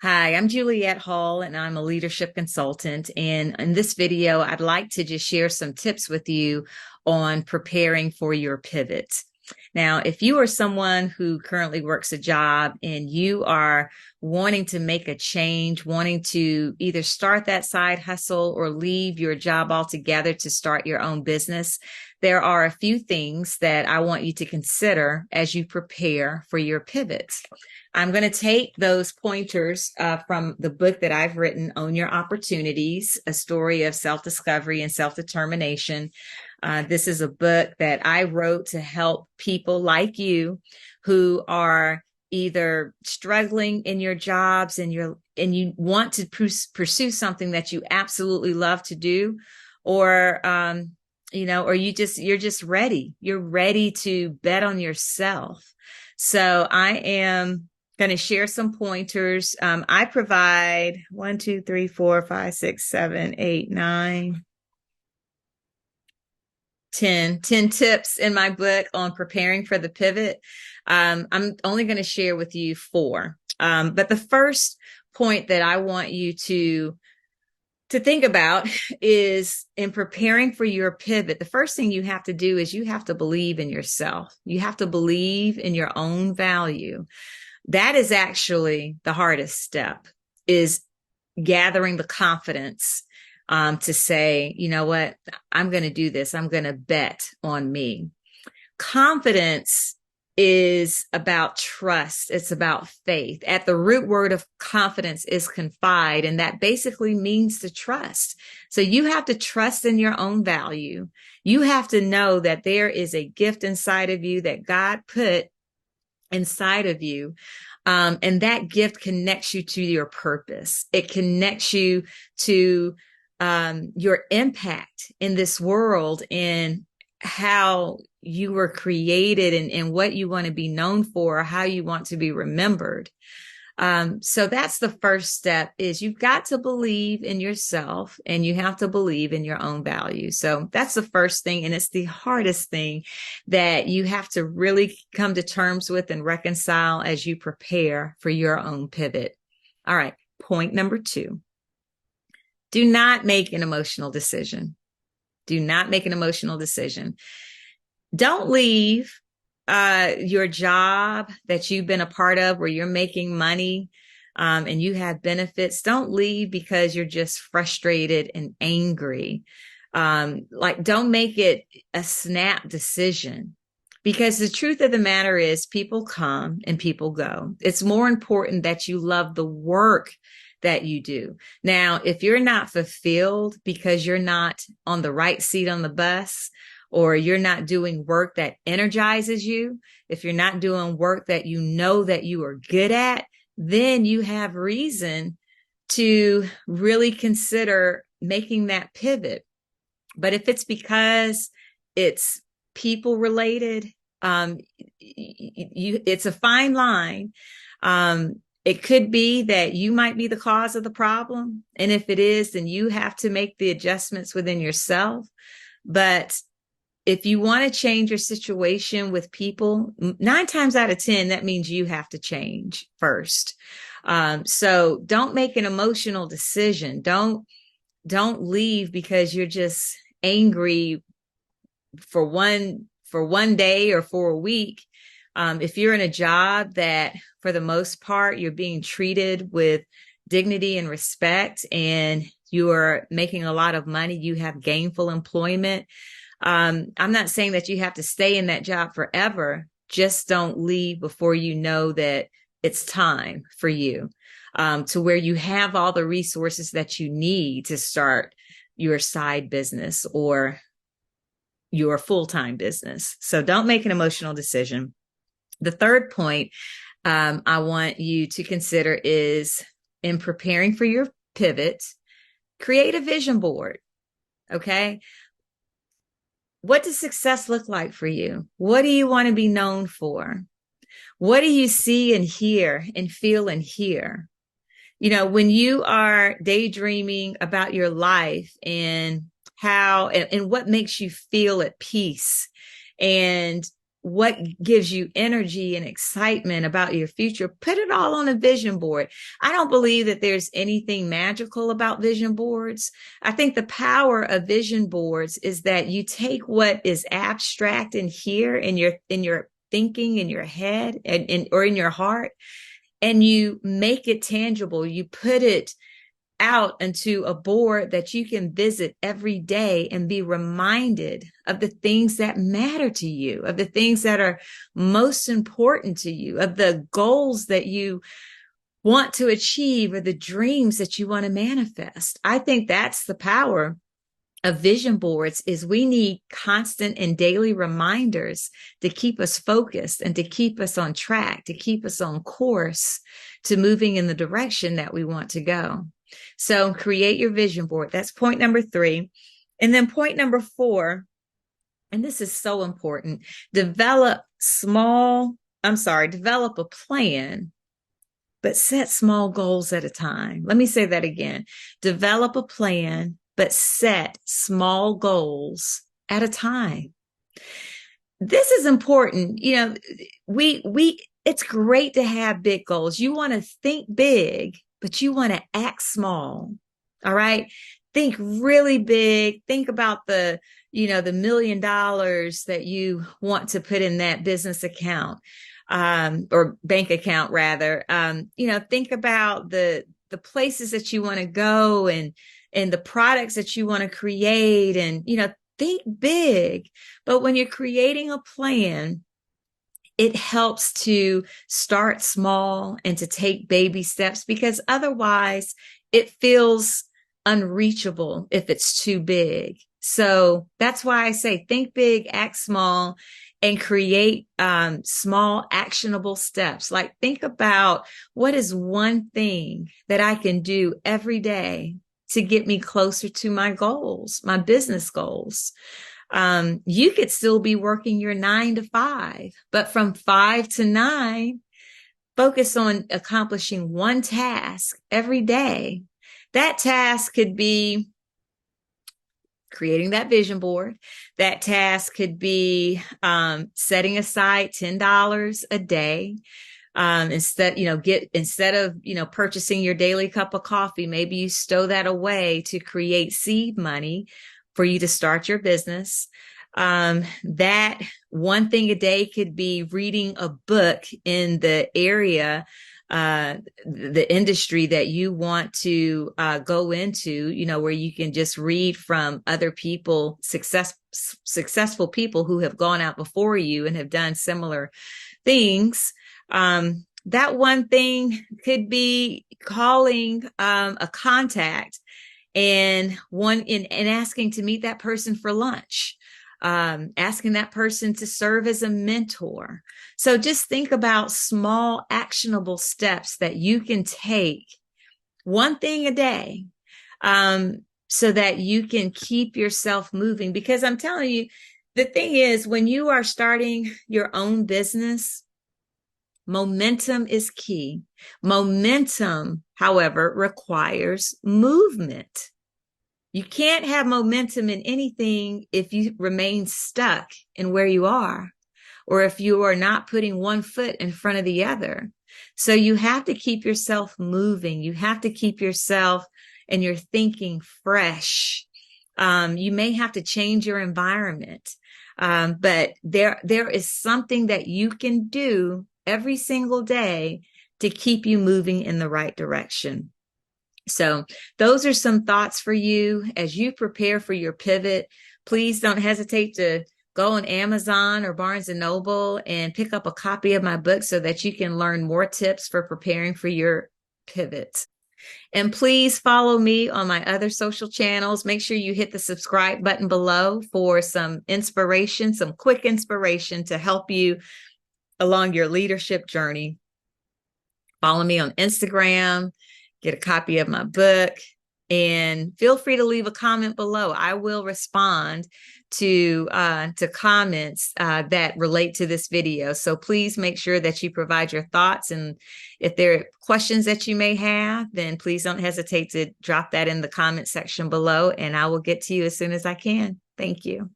Hi, I'm Juliet Hall, and I'm a leadership consultant. And in this video, I'd like to just share some tips with you on preparing for your pivot. Now, if you are someone who currently works a job and you are wanting to make a change, wanting to either start that side hustle or leave your job altogether to start your own business, there are a few things that I want you to consider as you prepare for your pivot. I'm going to take those pointers from the book that I've written, Own Your Opportunities, a story of self-discovery and self-determination. This is a book that I wrote to help people like you who are either struggling in your jobs and you want to pursue something that you absolutely love to do, or or you're just ready. You're ready to bet on yourself. So I am going to share some pointers. I provide 1, 2, 3, 4, 5, 6, 7, 8, 9, 10 tips in my book on preparing for the pivot. I'm only going to share with you 4. But the first point that I want you to think about is, in preparing for your pivot, the first thing you have to do is you have to believe in yourself. You have to believe in your own value. That is actually the hardest step, is gathering the confidence to say, you know what, I'm going to do this. I'm going to bet on me. Confidence is about trust. It's about faith. At the root word of confidence is confide, and that basically means to trust. So you have to trust in your own value. You have to know that there is a gift inside of you that God put inside of you. And that gift connects you to your purpose. It connects you to your impact in this world and how you were created and what you want to be known for, or how you want to be remembered. So that's the first step, is you've got to believe in yourself and you have to believe in your own value. So that's the first thing. And it's the hardest thing that you have to really come to terms with and reconcile as you prepare for your own pivot. All right. Point number 2. Do not make an emotional decision. Do not make an emotional decision. Don't leave your job that you've been a part of, where you're making money and you have benefits. Don't leave because you're just frustrated and angry. Don't make it a snap decision, because the truth of the matter is people come and people go. It's more important that you love the work that you do. Now, if you're not fulfilled because you're not on the right seat on the bus, or you're not doing work that energizes you, if you're not doing work that you know that you are good at, then you have reason to really consider making that pivot. But if it's because it's people related, it's a fine line. It could be that you might be the cause of the problem. And if it is, then you have to make the adjustments within yourself. But if you want to change your situation with people, 9 times out of 10, that means you have to change first. So don't make an emotional decision. Don't leave because you're just angry for one day or for a week. If you're in a job that, for the most part, you're being treated with dignity and respect, and you're making a lot of money, you have gainful employment. I'm not saying that you have to stay in that job forever. Just don't leave before you know that it's time for you, to where you have all the resources that you need to start your side business or your full-time business. So don't make an emotional decision. The third point I want you to consider is, in preparing for your pivot, create a vision board. Okay. What does success look like for you? What do you want to be known for? What do you see and hear and feel and hear? You know, when you are daydreaming about your life and how and what makes you feel at peace, and what gives you energy and excitement about your future, put it all on a vision board. I don't believe that there's anything magical about vision boards. I think the power of vision boards is that you take what is abstract in here in your thinking in your head or in your heart, and you make it tangible. You put it out into a board that you can visit every day and be reminded of the things that matter to you, of the things that are most important to you, of the goals that you want to achieve or the dreams that you want to manifest. I think that's the power of vision boards, is we need constant and daily reminders to keep us focused and to keep us on track, to keep us on course to moving in the direction that we want to go. So create your vision board. That's point number 3. And then point number 4, and this is so important, develop a plan, but set small goals at a time. Let me say that again. Develop a plan, but set small goals at a time. This is important. You know, it's great to have big goals. You want to think big, but you want to act small. All right. Think really big. Think about the $1 million that you want to put in that business account, or bank account rather. Think about the places that you want to go and the products that you want to create, and, think big. But when you're creating a plan, it helps to start small and to take baby steps, because otherwise it feels unreachable if it's too big. So that's why I say think big, act small, and create small actionable steps. Like, think about, what is one thing that I can do every day to get me closer to my goals, my business goals. You could still be working your 9 to 5, but from 5 to 9, focus on accomplishing one task every day. That task could be creating that vision board. That task could be setting aside $10 a day. Instead of purchasing your daily cup of coffee, maybe you stow that away to create seed money for you to start your business. That one thing a day could be reading a book in the area, the industry that you want to go into, where you can just read from other people, successful people who have gone out before you and have done similar things. That one thing could be calling a contact and asking to meet that person for lunch, asking that person to serve as a mentor. So just think about small actionable steps that you can take, one thing a day, so that you can keep yourself moving. Because I'm telling you, the thing is, when you are starting your own business, momentum is key. Momentum, however, requires movement. You can't have momentum in anything if you remain stuck in where you are, or if you are not putting one foot in front of the other. So you have to keep yourself moving. You have to keep yourself and your thinking fresh. You may have to change your environment, but there is something that you can do every single day to keep you moving in the right direction. So those are some thoughts for you as you prepare for your pivot. Please don't hesitate to go on Amazon or Barnes & Noble and pick up a copy of my book so that you can learn more tips for preparing for your pivot. And please follow me on my other social channels. Make sure you hit the subscribe button below for some inspiration, some quick inspiration to help you along your leadership journey. Follow me on Instagram, get a copy of my book, and feel free to leave a comment below. I will respond to comments that relate to this video. So please make sure that you provide your thoughts. And if there are questions that you may have, then please don't hesitate to drop that in the comment section below, and I will get to you as soon as I can. Thank you.